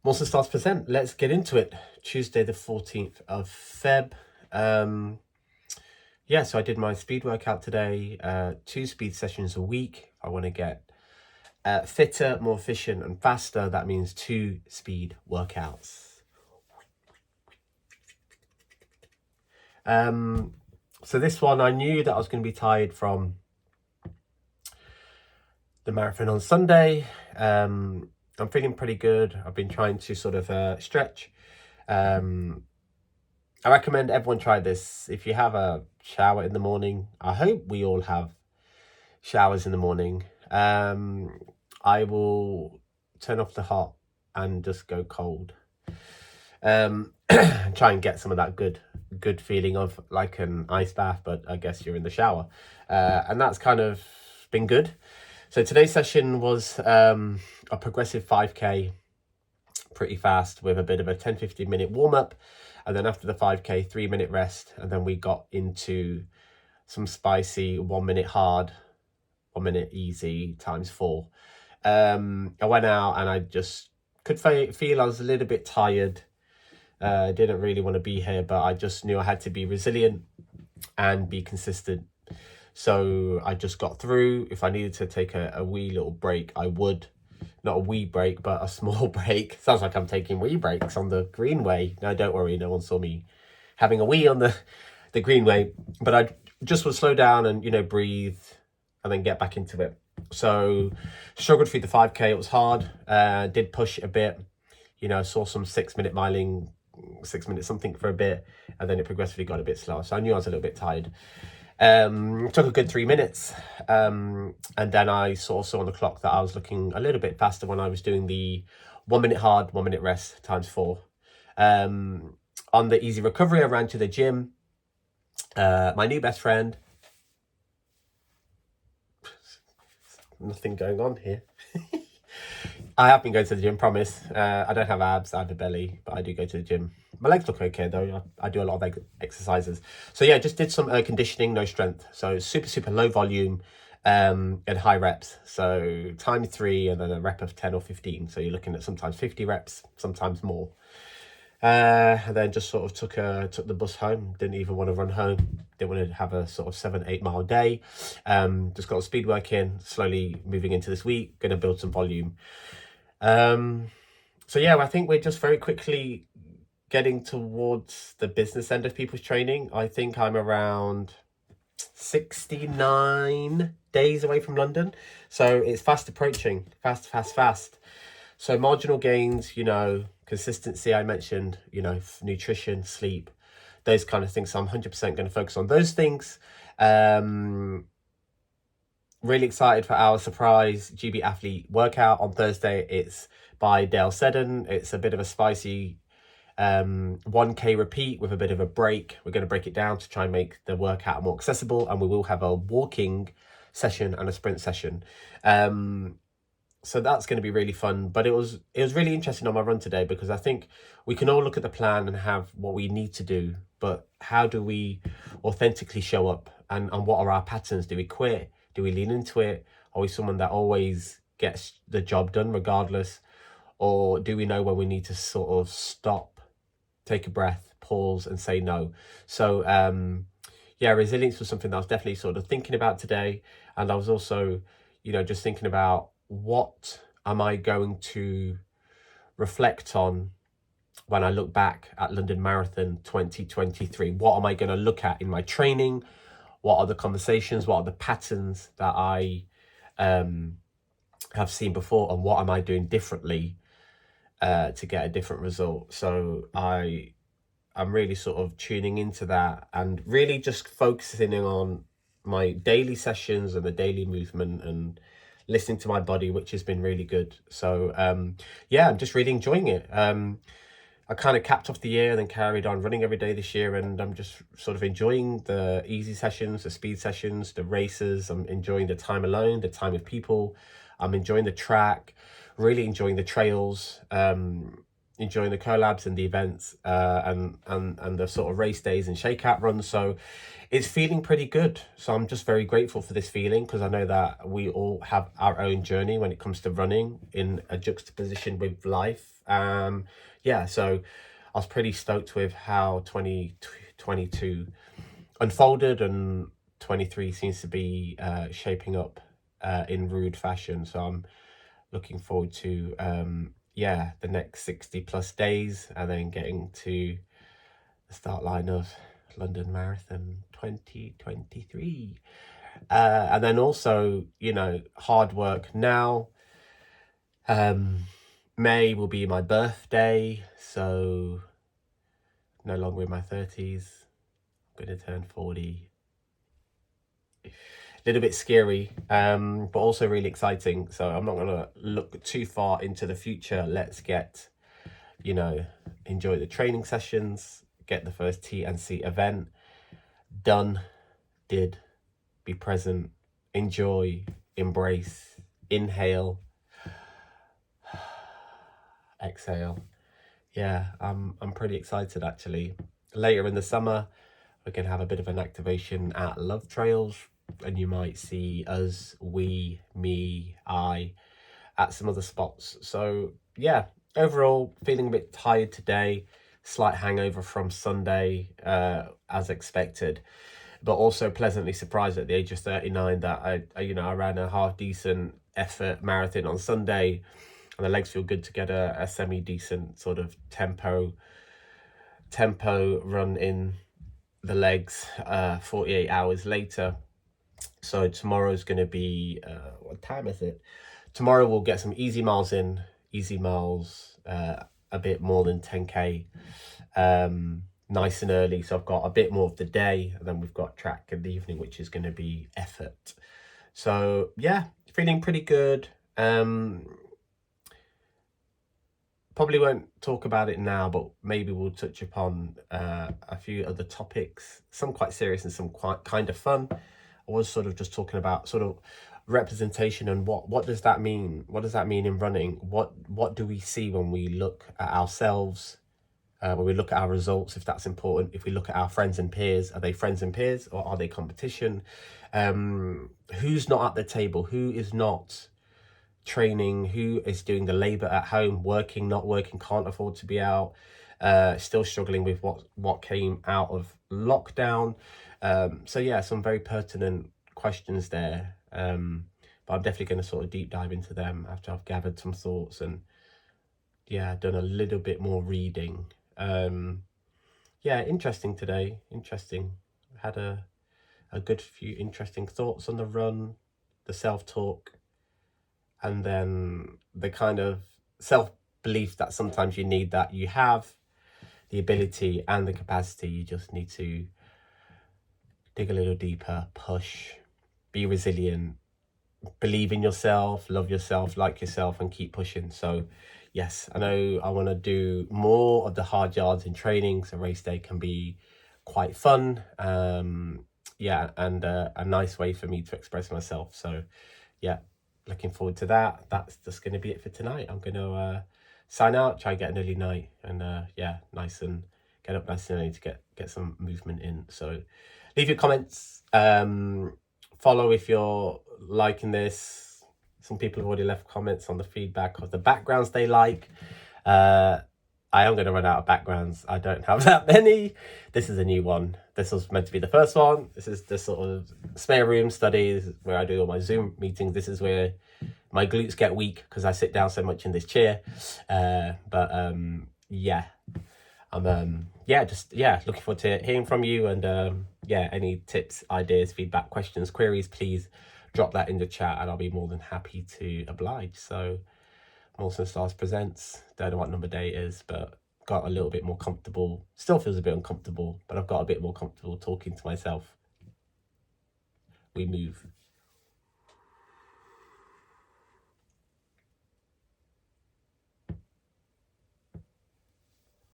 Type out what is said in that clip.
Monster Stars Present. Let's get into it. Tuesday, the 14th of Feb. Yeah, so I did my speed workout today. 2 speed sessions a week. I want to get fitter, more efficient, and faster. That means 2 speed workouts. So this one, I knew that I was going to be tired from the marathon on Sunday. I'm feeling pretty good. I've been trying to sort of stretch. I recommend everyone try this. If you have a shower in the morning, I hope we all have showers in the morning. I will turn off the hot and just go cold. Try and get some of that good feeling of like an ice bath, but I guess you're in the shower. And that's kind of been good. So today's session was a progressive 5K, pretty fast, with a bit of a 10-15 minute warm up, and then after the 5K 3-minute rest, and then we got into some spicy 1 minute hard, 1 minute easy times 4. I went out and I just could feel I was a little bit tired. Didn't really want to be here, but I just knew I had to be resilient and be consistent. So I just got through. If I needed to take a wee little break, I would. Not a wee break, but a small break. Sounds like I'm taking wee breaks on the Greenway. No, don't worry, no one saw me having a wee on the Greenway. But I just would slow down and, breathe and then get back into it. So struggled through the 5K. It was hard. Did push a bit. Saw some 6-minute miling, 6 minutes something for a bit, and then it progressively got a bit slower. So I knew I was a little bit tired. Took a good 3 minutes, and then I saw on the clock that I was looking a little bit faster when I was doing the 1 minute hard, 1 minute rest times 4. On the easy recovery, I ran to the gym. My new best friend. Nothing going on here. I have been going to the gym, promise. I don't have abs, I have a belly, but I do go to the gym. My legs look okay though. I do a lot of exercises. So yeah, just did some conditioning, no strength. So super low volume and high reps. So times 3 and then a rep of 10 or 15. So you're looking at sometimes 50 reps, sometimes more. And then just sort of took the bus home. Didn't even want to run home. Didn't want to have a sort of 7-8 mile day. Just got speed work in, slowly moving into this week. Going to build some volume. So yeah, I think we're just very quickly getting towards the business end of people's training. I think I'm around 69 days away from London. So it's fast approaching, fast. So marginal gains, consistency, I mentioned, nutrition, sleep, those kind of things. So I'm 100% going to focus on those things. Really excited for our surprise GB Athlete workout on Thursday. It's by Dale Seddon. It's a bit of a spicy 1K repeat with a bit of a break. We're going to break it down to try and make the workout more accessible, and we will have a walking session and a sprint session. So that's going to be really fun. But it was really interesting on my run today, because I think we can all look at the plan and have what we need to do, but how do we authentically show up, and what are our patterns? Do we quit? Do we lean into it? Are we someone that always gets the job done regardless? Or do we know when we need to sort of stop, take a breath, pause and say no? So yeah, resilience was something that I was definitely sort of thinking about today. And I was also, just thinking about, what am I going to reflect on when I look back at London Marathon 2023? What am I going to look at in my training? What are the conversations? What are the patterns that I have seen before? And what am I doing differently to get a different result? So I'm really sort of tuning into that and really just focusing on my daily sessions and the daily movement and listening to my body, which has been really good. So yeah, I'm just really enjoying it. I kind of capped off the year and then carried on running every day this year, and I'm just sort of enjoying the easy sessions, the speed sessions, the races. I'm enjoying the time alone, the time with people. I'm enjoying the track, really enjoying the trails. enjoying the collabs and the events, and the sort of race days and shakeout runs. So it's feeling pretty good. So I'm just very grateful for this feeling, because I know that we all have our own journey when it comes to running in a juxtaposition with life. Yeah, so I was pretty stoked with how 2022 unfolded, and 23 seems to be shaping up in rude fashion. So I'm looking forward to yeah, the next 60 plus days, and then getting to the start line of London Marathon 2023. And then also, you know, hard work now. May will be my birthday, so no longer in my 30s. I'm going to turn 40. A little bit scary, but also really exciting. So I'm not going to look too far into the future. Let's get, you know, enjoy the training sessions, get the first T&C event done, did, be present, enjoy, embrace, inhale, exhale. Yeah, I'm pretty excited actually. Later in the summer, we're going to have a bit of an activation at Love Trails, and you might see us, we, me, I, at some other spots. So yeah, overall feeling a bit tired today, slight hangover from Sunday, as expected, but also pleasantly surprised at the age of 39 that I ran a half decent effort marathon on Sunday, and the legs feel good to get a semi decent sort of tempo run in the legs 48 hours later. So tomorrow's going to be what time is it? Tomorrow we'll get some easy miles in, a bit more than 10k, nice and early. So I've got a bit more of the day, and then we've got track in the evening, which is going to be effort. So yeah, feeling pretty good. Probably won't talk about it now, but maybe we'll touch upon a few other topics, some quite serious and some quite kind of fun. I was sort of just talking about sort of representation and what does that mean? What does that mean in running? What do we see when we look at ourselves? When we look at our results, if that's important. If we look at our friends and peers, are they friends and peers, or are they competition? Who's not at the table? Who is not training? Who is doing the labor at home, working, not working, can't afford to be out, still struggling with what came out of lockdown? So yeah, some very pertinent questions there, but I'm definitely going to sort of deep dive into them after I've gathered some thoughts and yeah, done a little bit more reading. Yeah, interesting today, interesting. Had a good few interesting thoughts on the run, the self-talk, and then the kind of self-belief that sometimes you need, that you have the ability and the capacity. You just need to dig a little deeper, push, be resilient, believe in yourself, love yourself, like yourself, and keep pushing. So yes, I know I want to do more of the hard yards in training, so race day can be quite fun, yeah, and a nice way for me to express myself. So yeah, looking forward to that. That's just going to be it for tonight. I'm going to sign out, try and get an early night, and yeah, nice and get up nice and early to get some movement in. So leave your comments, follow if you're liking this. Some people have already left comments on the feedback of the backgrounds they like. I am going to run out of backgrounds. I don't have that many. This is a new one. This was meant to be the first one. This is the sort of spare room study. This is where I do all my Zoom meetings. This is where my glutes get weak because I sit down so much in this chair. But yeah, I'm looking forward to hearing from you, and yeah, any tips, ideas, feedback, questions, queries, please drop that in the chat and I'll be more than happy to oblige. So Molson Stars presents, don't know what number day it is, but got a little bit more comfortable. Still feels a bit uncomfortable, but I've got a bit more comfortable talking to myself. We move.